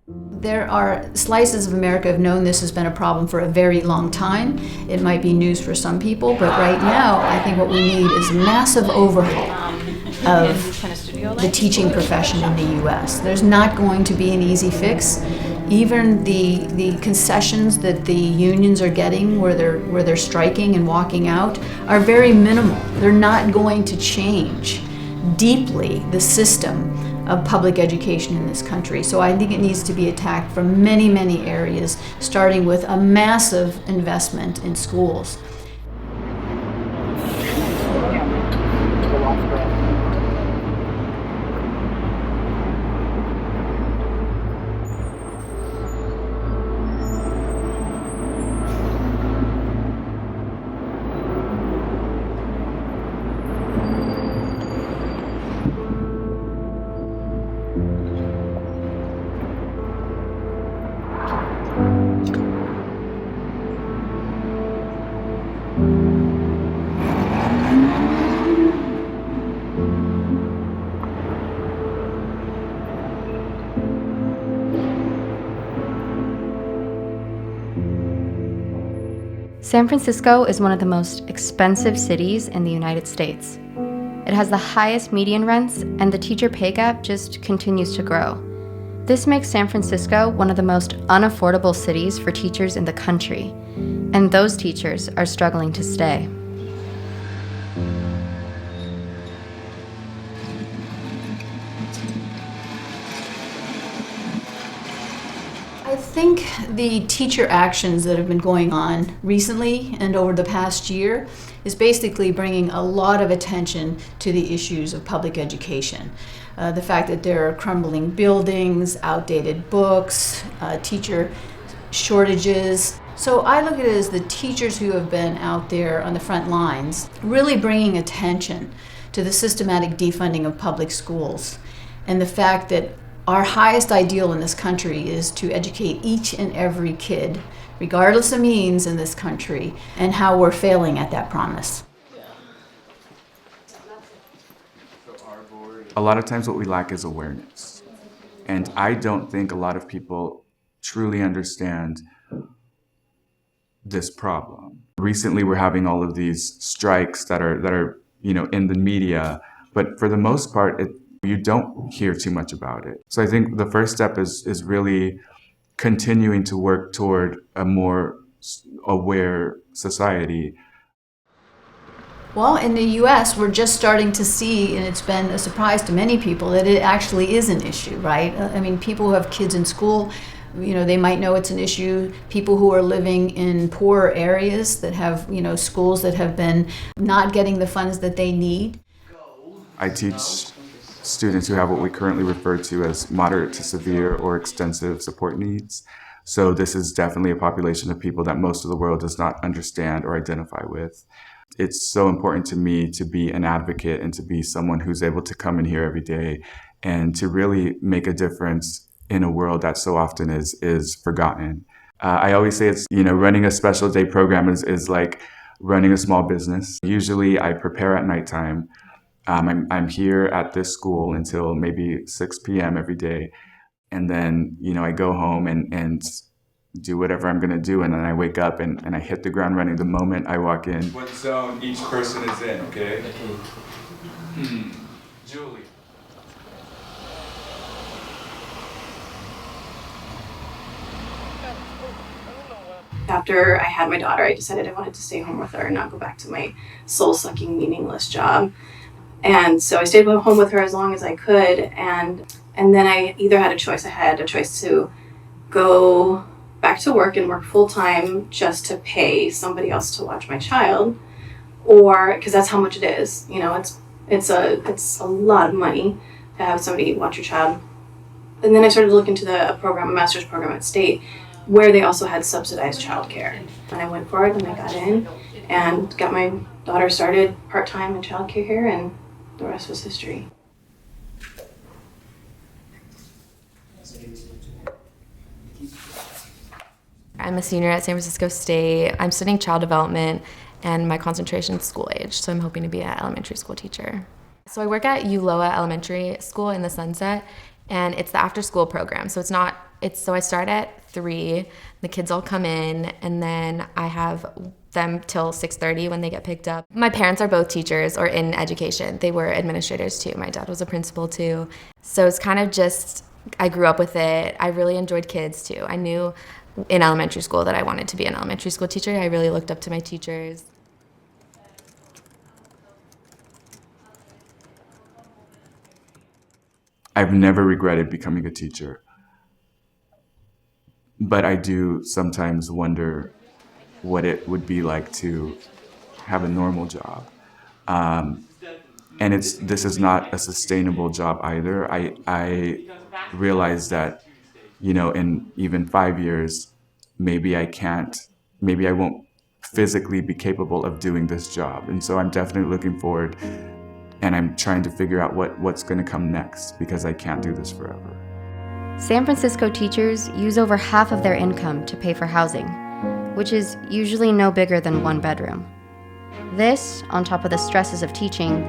There are slices of America have known this has been a problem for a very long time. It might be news for some people, but right now I think what we need is massive overhaul of the teaching profession in the U.S. There's not going to be an easy fix. Even the concessions that the unions are getting where they're striking and walking out are very minimal. They're not going to change deeply the system of public education in this country. So I think it needs to be attacked from many, many areas, starting with a massive investment in schools. San Francisco is one of the most expensive cities in the United States. It has the highest median rents, and the teacher pay gap just continues to grow. This makes San Francisco one of the most unaffordable cities for teachers in the country, and those teachers are struggling to stay. I think the teacher actions that have been going on recently and over the past year is basically bringing a lot of attention to the issues of public education. The fact that there are crumbling buildings, outdated books, teacher shortages. So I look at it as the teachers who have been out there on the front lines really bringing attention to the systematic defunding of public schools and the fact that our highest ideal in this country is to educate each and every kid, regardless of means in this country, and how we're failing at that promise. A lot of times what we lack is awareness. And I don't think a lot of people truly understand this problem. Recently we're having all of these strikes that are in the media, but for the most part you don't hear too much about it. So I think the first step is really continuing to work toward a more aware society. Well, in the U.S., we're just starting to see, and it's been a surprise to many people, that it actually is an issue, right? I mean, people who have kids in school, they might know it's an issue. People who are living in poorer areas that have, schools that have been not getting the funds that they need. I teach students who have what we currently refer to as moderate to severe or extensive support needs. So this is definitely a population of people that most of the world does not understand or identify with. It's so important to me to be an advocate and to be someone who's able to come in here every day and to really make a difference in a world that so often is forgotten. I always say it's, running a special day program is like running a small business. Usually I prepare at nighttime. I'm here at this school until maybe 6 p.m. every day. And then, I go home and do whatever I'm going to do. And then I wake up and I hit the ground running the moment I walk in. What zone each person is in, okay? Julie. After I had my daughter, I decided I wanted to stay home with her and not go back to my soul-sucking, meaningless job. And so I stayed home with her as long as I could, and then I either had a choice. I had a choice to go back to work and work full-time just to pay somebody else to watch my child, or because that's how much it is. It's a lot of money to have somebody watch your child. And then I started to look into a master's program at State, where they also had subsidized childcare. And I went for it, and I got in and got my daughter started part-time in childcare here, and the rest was history. I'm a senior at San Francisco State. I'm studying child development, and my concentration is school age, so I'm hoping to be an elementary school teacher. So I work at Uloa Elementary School in the Sunset, and it's the after school program. So so I start at 3, the kids all come in, and then I have them till 6:30 when they get picked up. My parents are both teachers or in education. They were administrators too. My dad was a principal too. So it's kind of just, I grew up with it. I really enjoyed kids too. I knew in elementary school that I wanted to be an elementary school teacher. I really looked up to my teachers. I've never regretted becoming a teacher, but I do sometimes wonder what it would be like to have a normal job. And this is not a sustainable job either. I realize that, in even 5 years, maybe I won't physically be capable of doing this job. And so I'm definitely looking forward, and I'm trying to figure out what's going to come next, because I can't do this forever. San Francisco teachers use over half of their income to pay for housing, which is usually no bigger than 1 bedroom. This, on top of the stresses of teaching,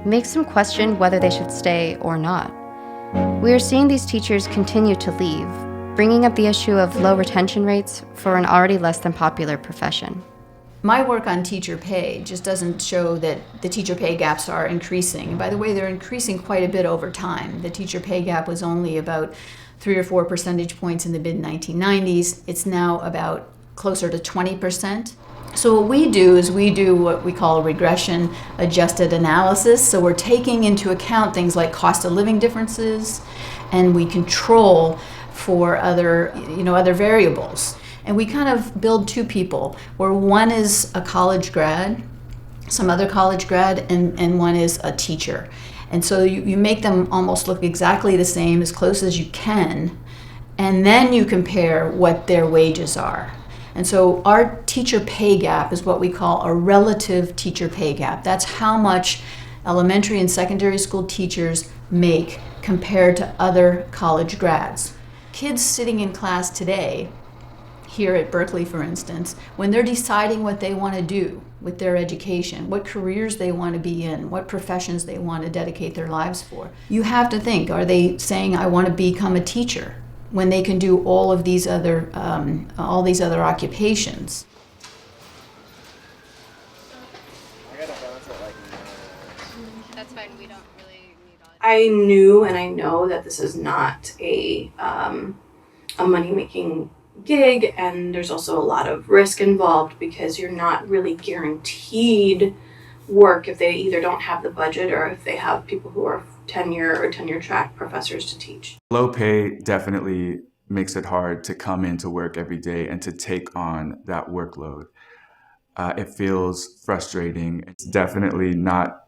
makes them question whether they should stay or not. We are seeing these teachers continue to leave, bringing up the issue of low retention rates for an already less than popular profession. My work on teacher pay just doesn't show that the teacher pay gaps are increasing. And by the way, they're increasing quite a bit over time. The teacher pay gap was only about 3 or 4 percentage points in the mid-1990s. It's now about closer to 20%. So what we do is we do what we call a regression adjusted analysis. So we're taking into account things like cost of living differences, and we control for other variables. And we kind of build 2 people, where one is a college grad, some other college grad, and one is a teacher. And so you make them almost look exactly the same, as close as you can, and then you compare what their wages are. And so our teacher pay gap is what we call a relative teacher pay gap. That's how much elementary and secondary school teachers make compared to other college grads. Kids sitting in class today, here at Berkeley for instance, when they're deciding what they want to do with their education, what careers they want to be in, what professions they want to dedicate their lives for, you have to think, are they saying, I want to become a teacher, when they can do all of these other occupations? That's fine. We don't really need all. I knew and I know that this is not a money-making gig, and there's also a lot of risk involved, because you're not really guaranteed work if they either don't have the budget or if they have people who are tenure track professors to teach. Low pay definitely makes it hard to come into work every day and to take on that workload. It feels frustrating. It's definitely not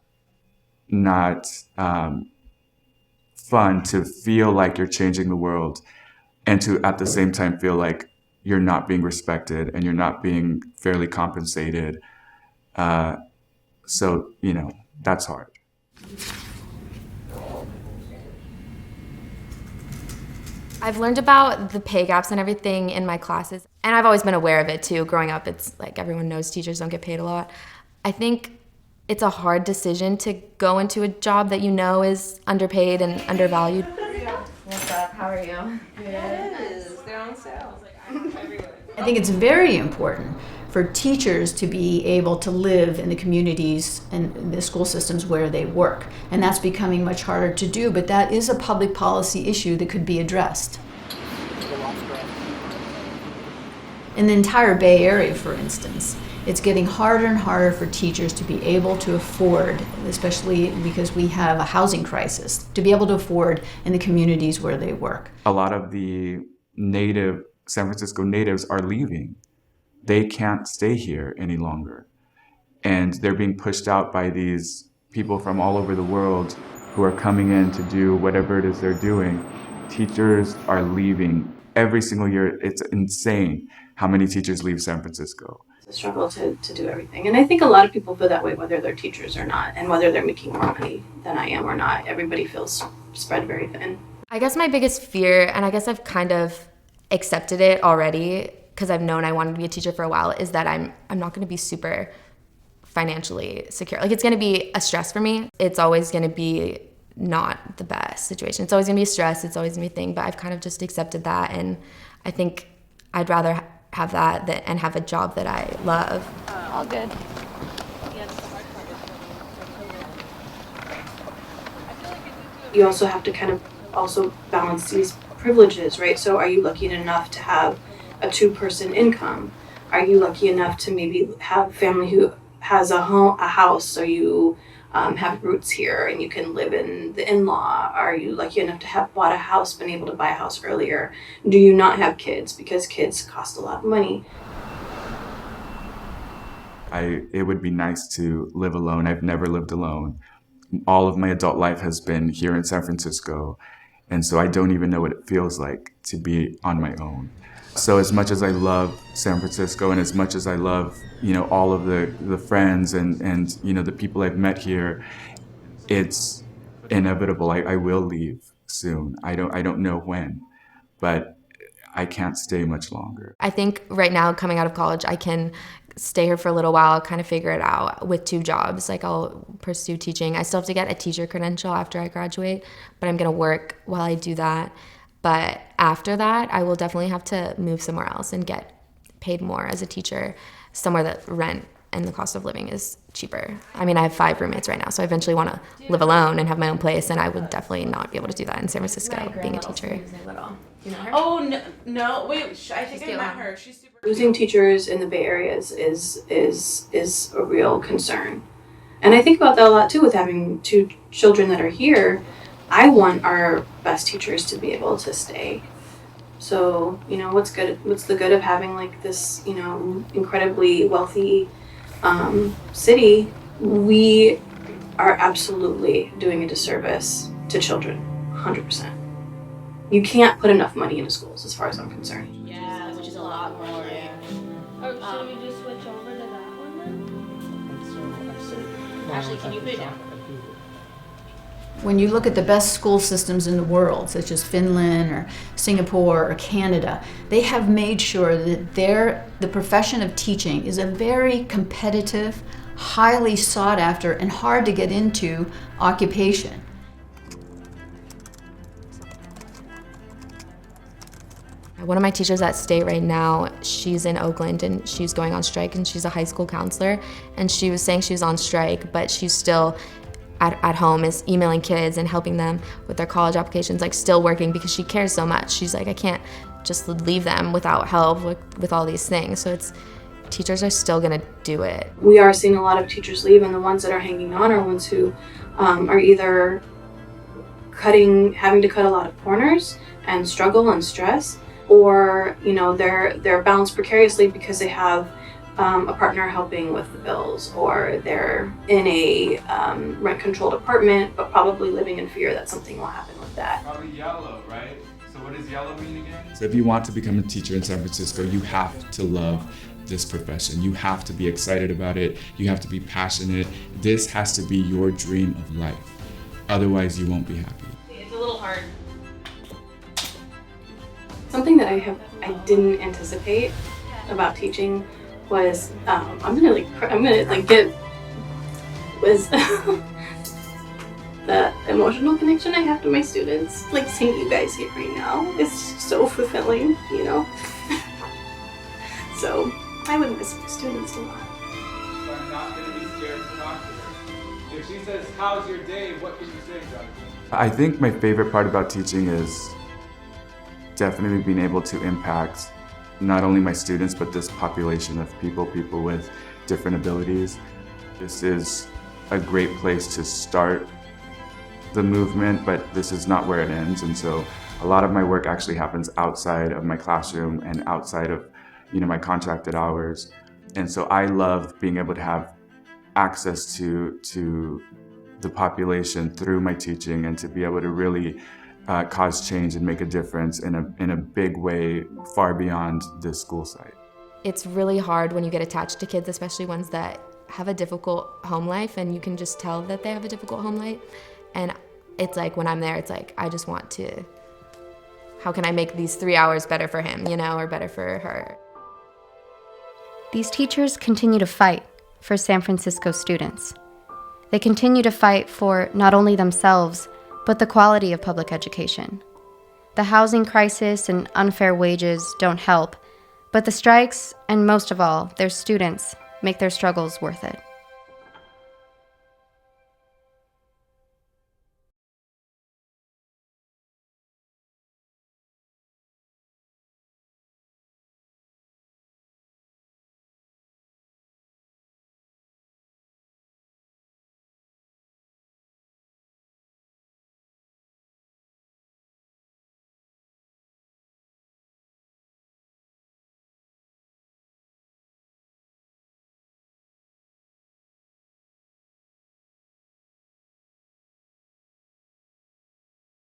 fun to feel like you're changing the world, and to at the same time feel like you're not being respected and you're not being fairly compensated. So, that's hard. I've learned about the pay gaps and everything in my classes, and I've always been aware of it too. Growing up, it's like everyone knows teachers don't get paid a lot. I think it's a hard decision to go into a job that you know is underpaid and undervalued. What's up? How are you? They're on sale. I think it's very important for teachers to be able to live in the communities and the school systems where they work. And that's becoming much harder to do, but that is a public policy issue that could be addressed. In the entire Bay Area, for instance, it's getting harder and harder for teachers to be able to afford, especially because we have a housing crisis, to be able to afford in the communities where they work. A lot of the San Francisco natives are leaving. They can't stay here any longer. And they're being pushed out by these people from all over the world who are coming in to do whatever it is they're doing. Teachers are leaving every single year. It's insane how many teachers leave San Francisco. It's a struggle to do everything. And I think a lot of people feel that way, whether they're teachers or not, and whether they're making more money than I am or not. Everybody feels spread very thin. I guess my biggest fear, and I guess I've kind of accepted it already because I've known I wanted to be a teacher for a while, is that I'm not going to be super financially secure. Like, it's going to be a stress for me. It's always going to be not the best situation. It's always gonna be a stress, it's always gonna be a thing, but I've kind of just accepted that, and I think I'd rather have that and have a job that I love. All good. You also have to kind of also balance these privileges, right? So are you lucky enough to have a 2-person income? Are you lucky enough to maybe have family who has a house, so you have roots here and you can live in the in-law? Are you lucky enough to have bought a house, been able to buy a house earlier? Do you not have kids because kids cost a lot of money? It would be nice to live alone. I've never lived alone. All of my adult life has been here in San Francisco, and so I don't even know what it feels like to be on my own. So as much as I love San Francisco and as much as I love, all of the friends and the people I've met here, it's inevitable. I will leave soon. I don't know when, but I can't stay much longer. I think right now, coming out of college, I can stay here for a little while, kind of figure it out with 2 jobs. Like, I'll pursue teaching. I still have to get a teacher credential after I graduate, but I'm gonna work while I do that. But after that, I will definitely have to move somewhere else and get paid more as a teacher, somewhere that rent and the cost of living is cheaper. I mean, I have 5 roommates right now, so I eventually want to live alone and have my own place, and I would definitely not be able to do that in San Francisco, being a teacher. You know her? Oh, no, wait, I think I met her. She's super Losing teachers in the Bay Area is a real concern. And I think about that a lot too with having 2 children that are here. I want our best teachers to be able to stay. So, what's the good of having like this, incredibly wealthy city? We are absolutely doing a disservice to children, 100%. You can't put enough money into schools as far as I'm concerned. Yeah, which is a lot more. Yeah. Oh, so you just switch over to that one then? Ashley, can you put it down? When you look at the best school systems in the world, such as Finland or Singapore or Canada, they have made sure that the profession of teaching is a very competitive, highly sought after, and hard to get into occupation. One of my teachers at State right now, she's in Oakland and she's going on strike, and she's a high school counselor, and she was saying she was on strike, but she's still at home is emailing kids and helping them with their college applications, like still working because she cares so much. She's like, I can't just leave them without help with all these things. So teachers are still gonna do it. We are seeing a lot of teachers leave, and the ones that are hanging on are ones who are either having to cut a lot of corners and struggle and stress, or they're balanced precariously because they have a partner helping with the bills, or they're in a rent-controlled apartment, but probably living in fear that something will happen with that. Probably yellow, right? So what does yellow mean again? So if you want to become a teacher in San Francisco, you have to love this profession. You have to be excited about it. You have to be passionate. This has to be your dream of life. Otherwise, you won't be happy. It's a little hard. Something that I didn't anticipate about teaching was the emotional connection I have to my students. Like seeing you guys here right now is so fulfilling, So I would miss my students a lot. So I'm not going to be scared to talk to her. If she says, how's your day, what can you say, Jonathan? I think my favorite part about teaching is definitely being able to impact not only my students, but this population of people with different abilities. This is a great place to start the movement, but this is not where it ends. And so a lot of my work actually happens outside of my classroom and outside of my contracted hours. And so I love being able to have access to the population through my teaching, and to be able to really cause change and make a difference in a big way far beyond the school site. It's really hard when you get attached to kids, especially ones that have a difficult home life, and you can just tell that they have a difficult home life. And it's like, when I'm there, it's like, I just want to, how can I make these 3 hours better for him, or better for her? These teachers continue to fight for San Francisco students. They continue to fight for not only themselves, but the quality of public education. The housing crisis and unfair wages don't help, but the strikes, and most of all, their students, make their struggles worth it.